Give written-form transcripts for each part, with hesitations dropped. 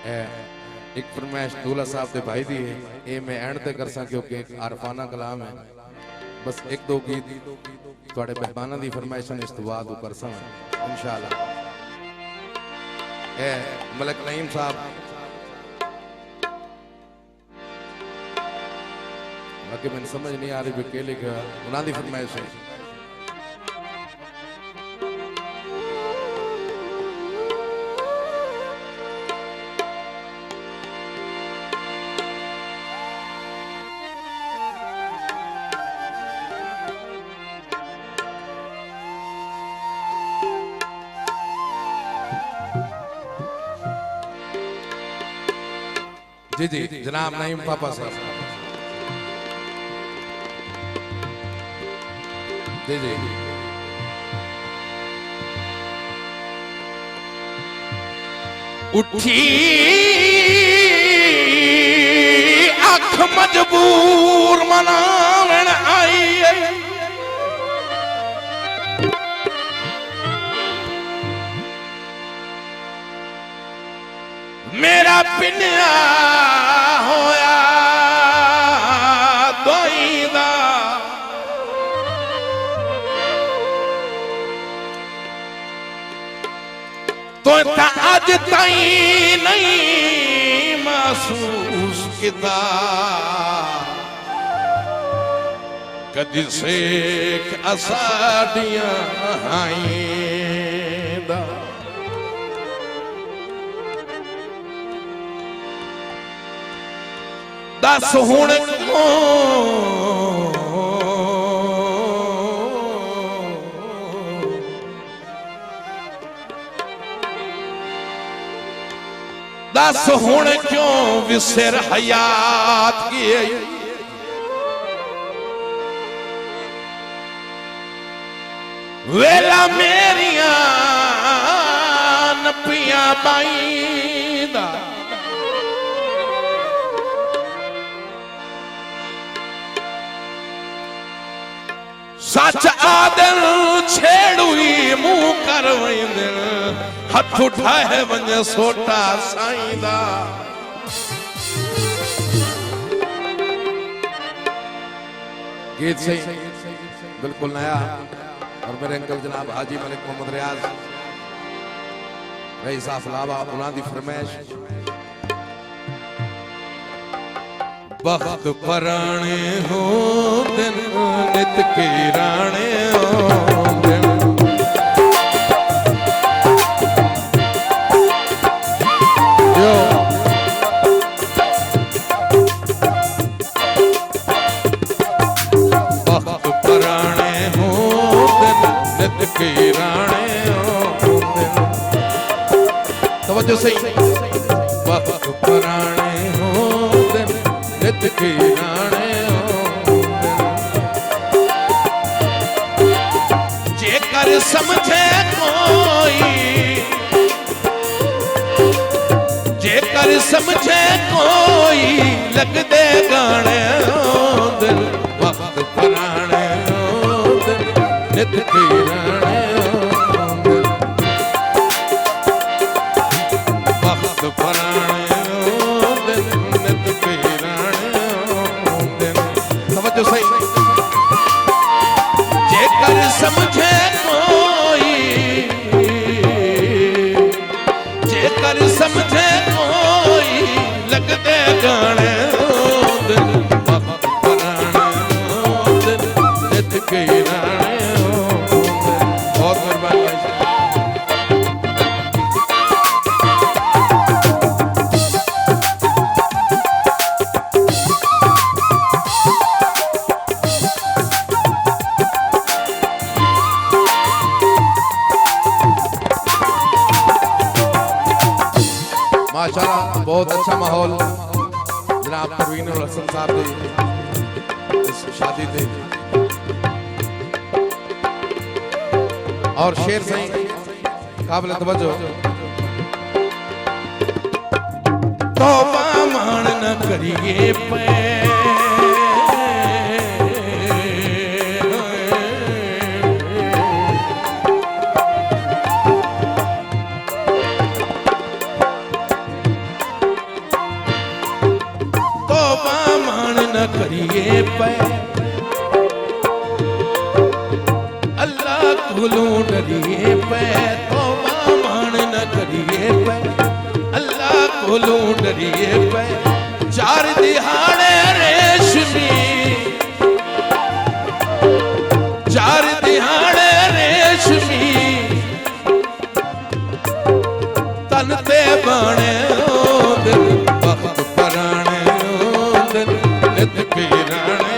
एक फरमाइश दूल्हा साहब के भाई दी है, ये मैं एंड तक कर सा क्योंकि एक आरफाना कलाम है। बस एक दो गीत थोड़े मेहमानों की फरमाइश इस तो बाद कर सा इंशाअल्लाह। ए मलक नईम साहब बाकी मैंने समझ नहीं आ रही के लिखा उन्होंने फरमाइश है। जी जी जनाब नईम पापा साहब जी जी उठी अख मजबूर मनावन आई मेरा पिनिया होया दोईदा तो अज ताई नहीं महसूस किता कदी सेक असाडियां हाईदा दस हुण दस हुण क्यों विसिर हयात की वेला मेरिया नपिया बाईदा सच आदल छेड़ुई मुंह कर वंदन हथ उठाए वंज सोटा साईंदा गीत सही बिल्कुल नया और मेरे अंकल जनाब हाजी मलिक मोहम्मद रियाज रही साफ लावा उन्होंने फरमाइश वक्त पराने हो दिन नित के राणे हो दिन वक्त पराने हो दिन नित के राणे हो दिन तवज्जो सही वक्त पराने हो दिन नित के राणे जेकर समझे कोई जेकर समझे कोई लग दे गाने दिल वक्त पुराने दिल नित के राणे वक्त पुराने दिल नित के सही जेकर समझे कोई जेकर समझे कोई लग दे गाने दिल वक्त पुराने दिल नित के राणे बहुत मेहरबानी माशाल्लाह बहुत अच्छा माहौल जनाब परवीन और हसन साहब की इस शादी थे और शेर सही काबिल तवज्जो तौबा मान न करिए पे पे तो मान न करिए पे अल्लाह कोलों डरिए पे चार दिहाड़े रेशमी चार दिहाड़े रेशमी तन ते बाणे दिन वक्त पराणे दिन नित पीराणे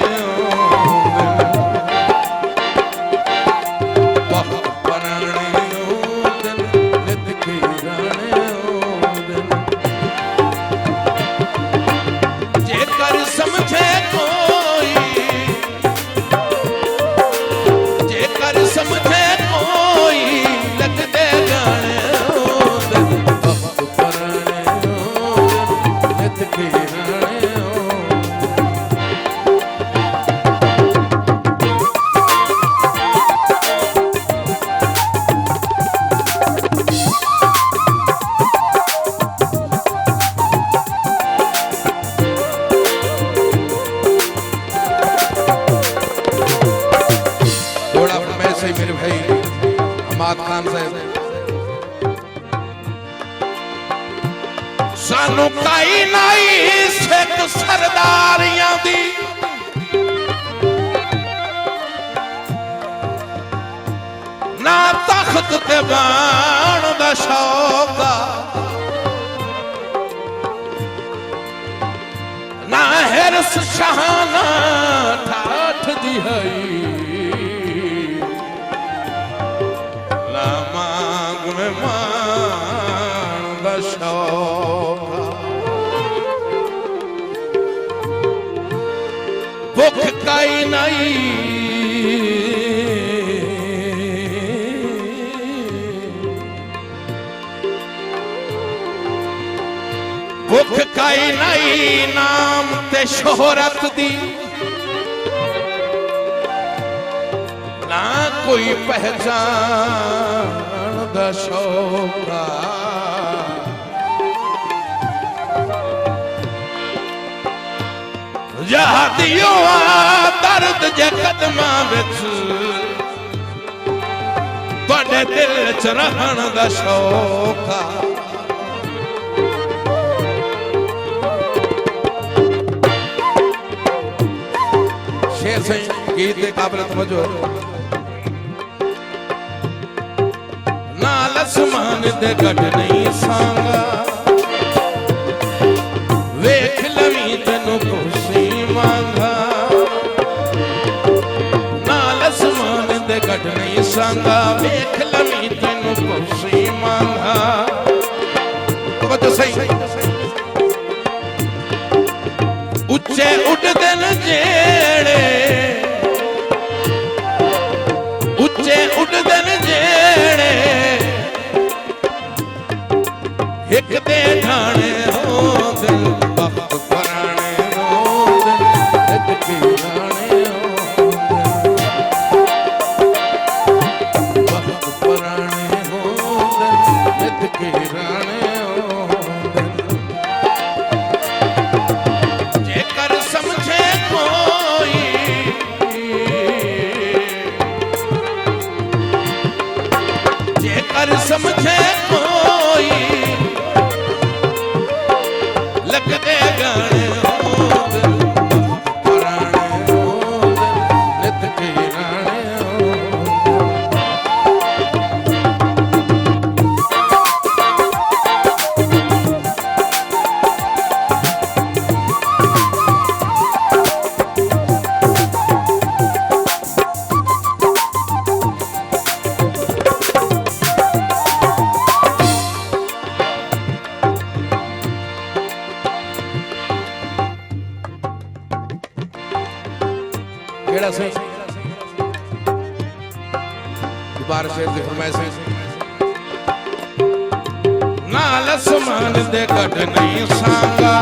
मेरे भाई अमाद खान साहब सानू काई नाई सिख सरदारियां दी ना तख्त ते बाण दा शौक ना हिरस शाहाना ठाठ दी हई भुख काई नहीं भुख काई नहीं नाम ते शोहरत दी ना कोई पहचान दा शौका जहादियों दर्द जे कदमां विच तुहाडे दिल च रहण दा शौक शेर से गीत दे काबिल तवज्जो नाल आसमान दे गढ़ नहीं सांगा वेख लवी तेनू खुशी मांगा नाल आसमान दे गढ़ नहीं सांगा वेख लवी तेनू खुशी मांगा तो सही उच्चे उड़दे न जेड़े उच्चे उड़दे न जेड़े एक दे ठाणे हो दिल वक्त पराणे हो दिल नित पीराणे हो वक्त पराणे हो दिल नित पीराणे हो जेकर समझे कोई जेकर समझे कोई लगदे गाने हो दिल पराणे हो दिल नित पीराणे हो केड़ा से दोबारा शेर दी फरमाइश नाल आसमान दे गढ़ नहीं सांगा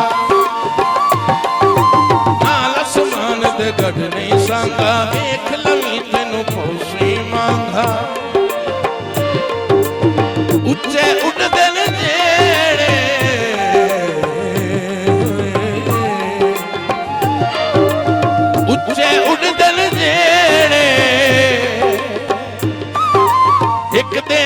नाल आसमान दे गढ़ नहीं सांगा वेख लवी तेनू खुशी मांगा उच्चे उड़दे न जेड़े उच्चे उड़दे न जेड़े एक दे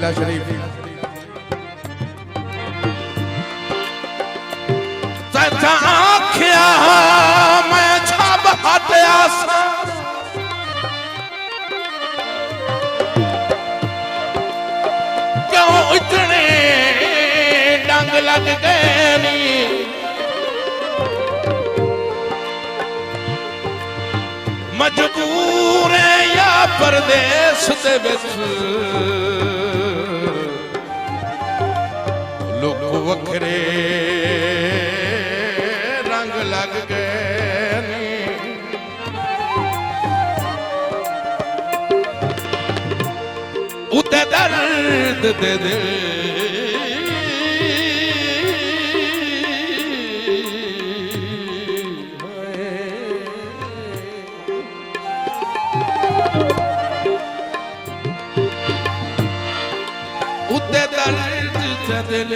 लीला शरीफ सचा आख्या मैं छब हटया सा क्यों इतने डंग लग गए नी मजबूर है या परदेस दे विच लोग वखरे रंग लग गए नी उते दर्द दे दिल उते दर्द दे दिल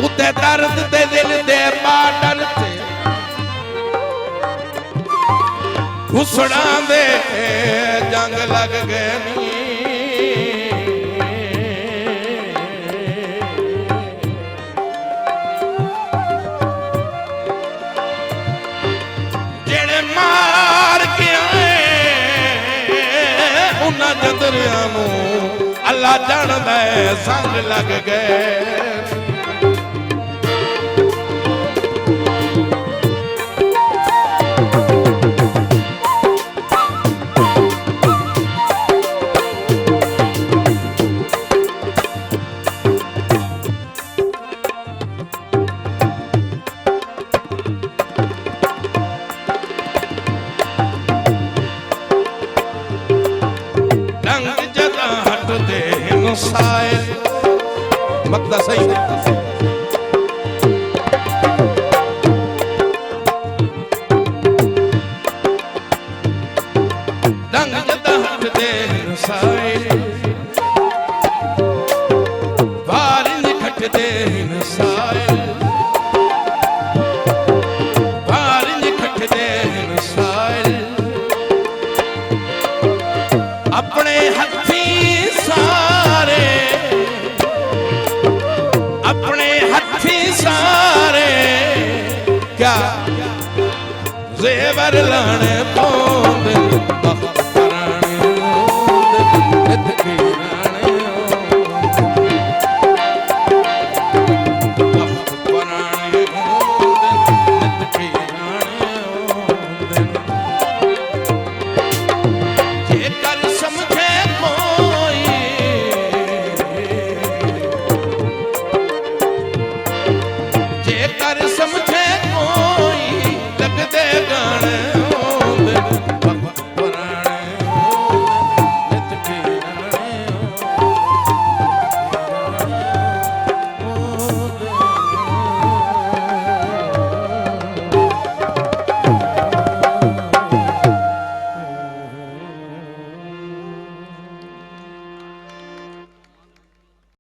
उते दर्द दे दिल दे बाडर ते घुसड़ा दे जंग लग गए नी जेड़े मार के आए उन्हां जंदरियां नूं अल्लाह जानदा है संग लग गए मकदा सही रंग जदा हट दे नसाए बार निखट दे नसाए बार निखट दे नसाए अपने हथी सारे अपने हथी सारे क्या जेवर लाने पौंदे